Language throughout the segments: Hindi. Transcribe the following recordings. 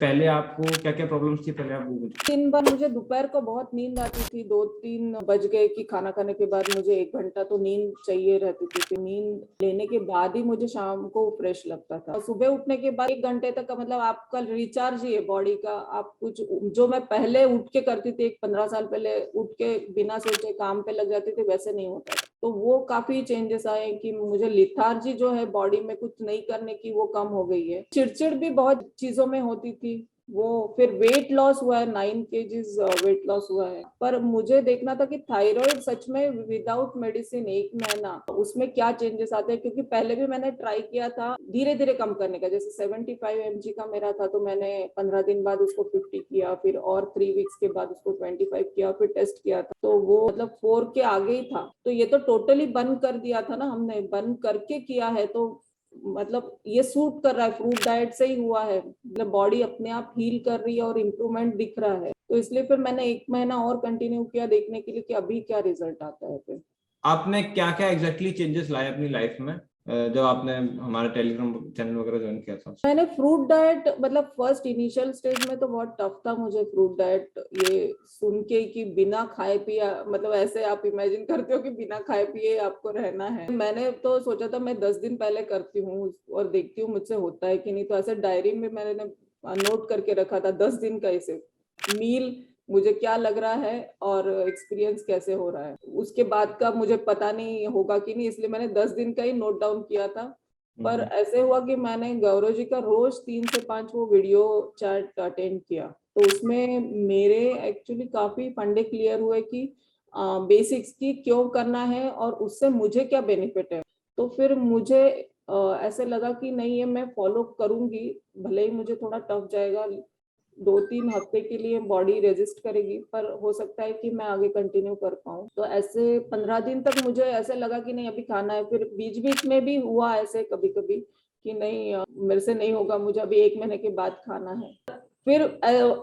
पहले आपको क्या क्या प्रॉब्लम्स थी, पहले आप वो बताइए। दिन भर मुझे दोपहर को बहुत नींद आती थी, 2-3 बज गए कि खाना खाने के बाद मुझे 1 घंटा तो नींद चाहिए रहती थी। फिर नींद लेने के बाद ही मुझे शाम को फ्रेश लगता था। सुबह उठने के बाद 1 घंटे तक का मतलब आपका रिचार्ज ही है बॉडी का। आप कुछ जो मैं पहले उठ के करती थी, 15 साल पहले उठ के बिना सोचे काम पे लग जाती थी, वैसे नहीं होता था। तो वो काफी चेंजेस आए कि मुझे लिथार्जी जो है बॉडी में कुछ नहीं करने की, वो कम हो गई है। चिड़चिड़ भी बहुत चीजों में होती थी वो। फिर वेट लॉस हुआ है, 9 kgs वेट लॉस हुआ है। पर मुझे देखना था कि थायराइड सच में विदाउट मेडिसिन 1 महीना उसमें क्या चेंजेस आते हैं, क्योंकि पहले भी मैंने ट्राई किया था धीरे धीरे कम करने का। जैसे 75 mg का मेरा था, तो मैंने 15 दिन बाद उसको 50 किया, फिर और 3 वीक्स के बाद उसको 25 किया, फिर टेस्ट किया था तो वो मतलब 4 के आगे ही था। तो ये तो टोटली बंद कर दिया था ना, हमने बंद करके किया है। तो मतलब ये सूट कर रहा है, फ्रूट डाइट से ही हुआ है, मतलब बॉडी अपने आप हील कर रही है और इम्प्रूवमेंट दिख रहा है। तो इसलिए फिर मैंने 1 महीना और कंटिन्यू किया देखने के लिए कि अभी क्या रिजल्ट आता है। फिर आपने क्या क्या एग्जैक्टली चेंजेस लाए अपनी लाइफ में जब आपने हमारा टेलीग्राम चैनल वगैरह ज्वाइन किया था? मैंने फ्रूट डाइट मतलब फर्स्ट इनिशियल स्टेज में तो बहुत टफ था मुझे फ्रूट डाइट ये सुन के कि बिना खाए पिए, मतलब ऐसे आप इमेजिन करते हो कि बिना खाए पिए आपको रहना है। मैंने तो सोचा था मैं 10 दिन पहले करती हूँ और देखती हूँ मुझसे होता है कि नहीं। तो ऐसे डायरी में मैंने नोट करके रखा था 10 दिन का इसे मील, मुझे क्या लग रहा है और एक्सपीरियंस कैसे हो रहा है। उसके बाद का मुझे पता नहीं होगा कि नहीं, इसलिए मैंने 10 दिन का ही नोट डाउन किया था। पर ऐसे हुआ कि मैंने गौरव जी का रोज 3 से 5 वो वीडियो चैट अटेंड किया। तो उसमें मेरे एक्चुअली काफी फंडे क्लियर हुए कि बेसिक्स की क्यों करना है और उससे मुझे क्या बेनिफिट है। तो फिर मुझे ऐसे लगा कि नहीं, ये मैं फॉलो करूंगी। भले ही मुझे थोड़ा टफ जाएगा, 2-3 हफ्ते के लिए बॉडी रेजिस्ट करेगी, पर हो सकता है कि मैं आगे कंटिन्यू कर पाऊँ। तो ऐसे 15 दिन तक मुझे ऐसे लगा कि नहीं अभी खाना है। फिर बीच बीच में भी हुआ ऐसे कभी कभी कि नहीं मेरे से नहीं होगा, मुझे अभी 1 महीने के बाद खाना है। फिर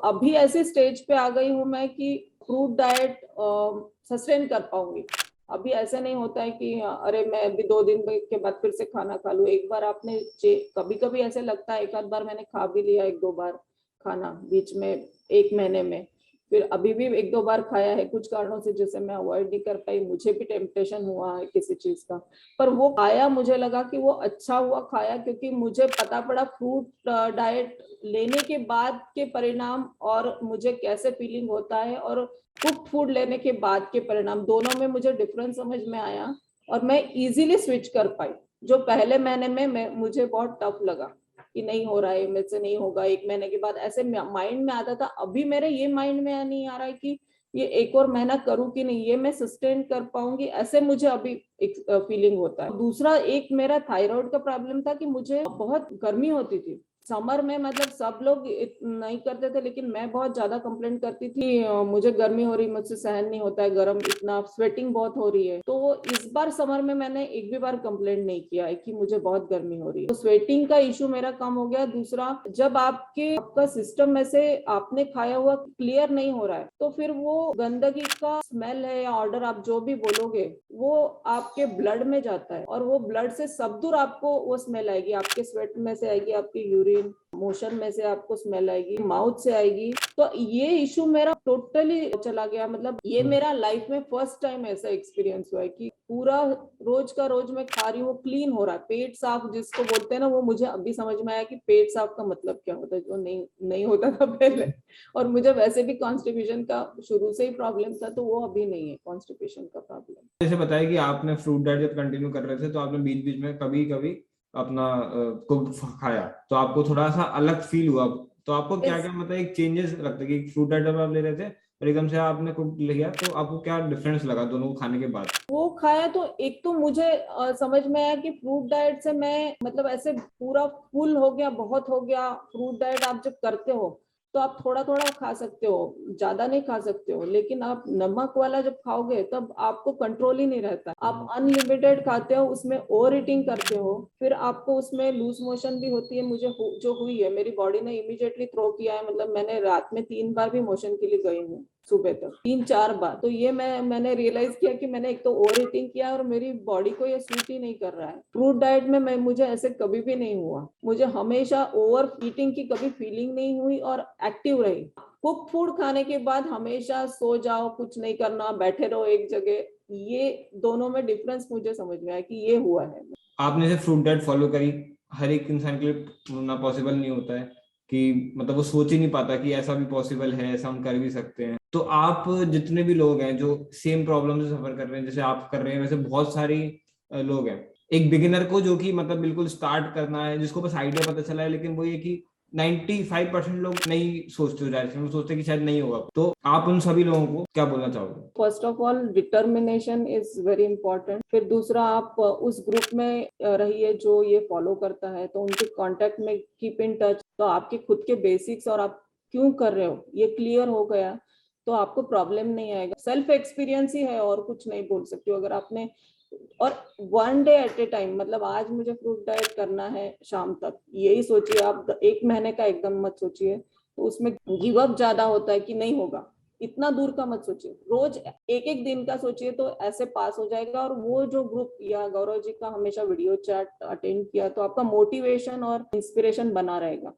अभी ऐसे स्टेज पे आ गई हूँ मैं कि फ्रूट डाइट सस्टेन कर पाऊंगी। अभी ऐसे नहीं होता है कि अरे मैं अभी 2 दिन के बाद फिर से खाना खा लूँ। एक बार आपने कभी कभी ऐसे लगता है, एक आध बार मैंने खा भी लिया 1-2 बार खाना बीच में 1 महीने में। फिर अभी भी 1-2 बार खाया है कुछ कारणों से, जैसे मैं अवॉइड नहीं कर पाई, मुझे भी टेम्पटेशन हुआ है किसी चीज का। पर वो खाया, मुझे लगा कि वो अच्छा हुआ खाया, क्योंकि मुझे पता पड़ा फ्रूट डाइट लेने के बाद के परिणाम और मुझे कैसे फीलिंग होता है, और कुक फूड लेने के बाद के परिणाम, दोनों में मुझे डिफरेंस समझ में आया और मैं इजीली स्विच कर पाई। जो पहले महीने में मुझे बहुत टफ लगा कि नहीं हो रहा है, मेरे से नहीं होगा, 1 महीने के बाद ऐसे माइंड में आता था। अभी मेरे ये माइंड में नहीं आ रहा है कि ये एक और महीना करूं कि नहीं, ये मैं सस्टेन कर पाऊंगी, ऐसे मुझे अभी एक फीलिंग होता है। दूसरा एक मेरा थायराइड का प्रॉब्लम था कि मुझे बहुत गर्मी होती थी समर में। मतलब सब लोग नहीं करते थे, लेकिन मैं बहुत ज्यादा कंप्लेंट करती थी मुझे गर्मी हो रही, मुझसे सहन नहीं होता है गर्म, इतना स्वेटिंग बहुत हो रही है। तो इस बार समर में मैंने एक भी बार कंप्लेंट नहीं किया है कि मुझे बहुत गर्मी हो रही है। तो स्वेटिंग का इशू मेरा कम हो गया। दूसरा, जब आपका सिस्टम में से आपने खाया हुआ क्लियर नहीं हो रहा है, तो फिर वो गंदगी का स्मेल है या ऑर्डर आप जो भी बोलोगे, वो आपके ब्लड में जाता है और वो ब्लड से सब दूर आपको वो स्मेल आएगी। आपके स्वेट में से आएगी, आपकी यूरिन मोशन में से आपको स्मेल आएगी, माउथ से आएगी। तो ये इशू मेरा टोटली चला गया। मतलब ये मेरा लाइफ में फर्स्ट टाइम ऐसा एक्सपीरियंस हुआ है कि पूरा रोज का रोज मैं खा रही हूँ, क्लीन हो रहा है, पेट साफ जिसको बोलते हैं ना, वो मुझे अभी समझ में आया कि पेट साफ का मतलब क्या होता है, जो नहीं होता था पहले। और मुझे वैसे भी कॉन्स्टिपेशन का शुरू से ही प्रॉब्लम था, तो वो अभी नहीं है कॉन्स्टिपेशन का प्रॉब्लम। जैसे बताया कि आपने फ्रूट डाइट जब कंटिन्यू कर रहे थे तो आपने बीच बीच में कभी कभी अपना कुक खाया, तो आपको थोड़ा सा अलग फील हुआ। तो आपको क्या क्या मतलब एक चेंजेस लगता है कि फ्रूट डाइट जब आप ले रहे थे और एकदम से आपने कुक लिया, तो आपको क्या डिफरेंस लगा दोनों को खाने के बाद? वो खाया तो एक तो मुझे समझ में आया कि फ्रूट डाइट से मैं मतलब ऐसे पूरा फुल हो गया, बहुत हो गया। फ्रूट डाइट आप जब करते हो तो आप थोड़ा थोड़ा खा सकते हो, ज्यादा नहीं खा सकते हो। लेकिन आप नमक वाला जब खाओगे तब आपको कंट्रोल ही नहीं रहता। आप अनलिमिटेड खाते हो, उसमें ओवर ईटिंग करते हो, फिर आपको उसमें लूज मोशन भी होती है। मुझे जो हुई है, मेरी बॉडी ने इमीडिएटली थ्रो किया है। मतलब मैंने रात में 3 बार भी मोशन के लिए गई हूँ। सुबह तक 3-4 बार। तो ये मैंने रियलाइज किया कि मैंने एक तो ओवर ईटिंग किया और मेरी बॉडी को ये सूट ही नहीं कर रहा है। फ्रूट डाइट में मैं मुझे ऐसे कभी भी नहीं हुआ, मुझे हमेशा ओवर ईटिंग की कभी फीलिंग नहीं हुई और एक्टिव रही। कुक फूड खाने के बाद हमेशा सो जाओ, कुछ नहीं करना, बैठे रहो एक जगह, ये दोनों में डिफरेंस मुझे समझ में आया कि ये हुआ है। आपने जैसे फ्रूट डाइट फॉलो करी, हर एक इंसान के लिए ना पॉसिबल नहीं होता है कि मतलब वो सोच ही नहीं पाता कि ऐसा भी पॉसिबल है, ऐसा हम कर भी सकते हैं। तो आप जितने भी लोग हैं जो सेम प्रॉब्लम से सफर कर रहे हैं, जैसे आप कर रहे हैं, वैसे बहुत सारी लोग हैं। एक बिगिनर को जो कि मतलब बिल्कुल स्टार्ट करना है, जिसको बस आइडिया पता चला है, लेकिन वो ये कि 95% लोग नहीं सोचते, डायरेक्शन वो सोचते कि शायद नहीं होगा। तो आप उन सभी लोगों को क्या बोलना चाहोगे? First of all determination is very important. फिर दूसरा, आप उस ग्रुप में रहिए जो ये फॉलो करता है, तो उनके कांटेक्ट में कीप इन टच। तो आपके खुद के बेसिक्स और आप क्यों कर रहे हो ये क्लियर हो गया तो आपको प्रॉब्लम नहीं आएगा। सेल्फ एक्सपीरियंस ही है और कुछ नहीं बोल सकती हूँ। अगर आपने, और 1 डे एट ए टाइम, मतलब आज मुझे फ्रूट डाइट करना है शाम तक, यही सोचिए आप। 1 महीने का एकदम मत सोचिए, तो उसमें गिव अप ज्यादा होता है कि नहीं होगा। इतना दूर का मत सोचिए, रोज एक एक दिन का सोचिए तो ऐसे पास हो जाएगा। और वो जो ग्रुप या गौरव जी का हमेशा वीडियो चैट अटेंड किया तो आपका मोटिवेशन और इंस्पिरेशन बना रहेगा।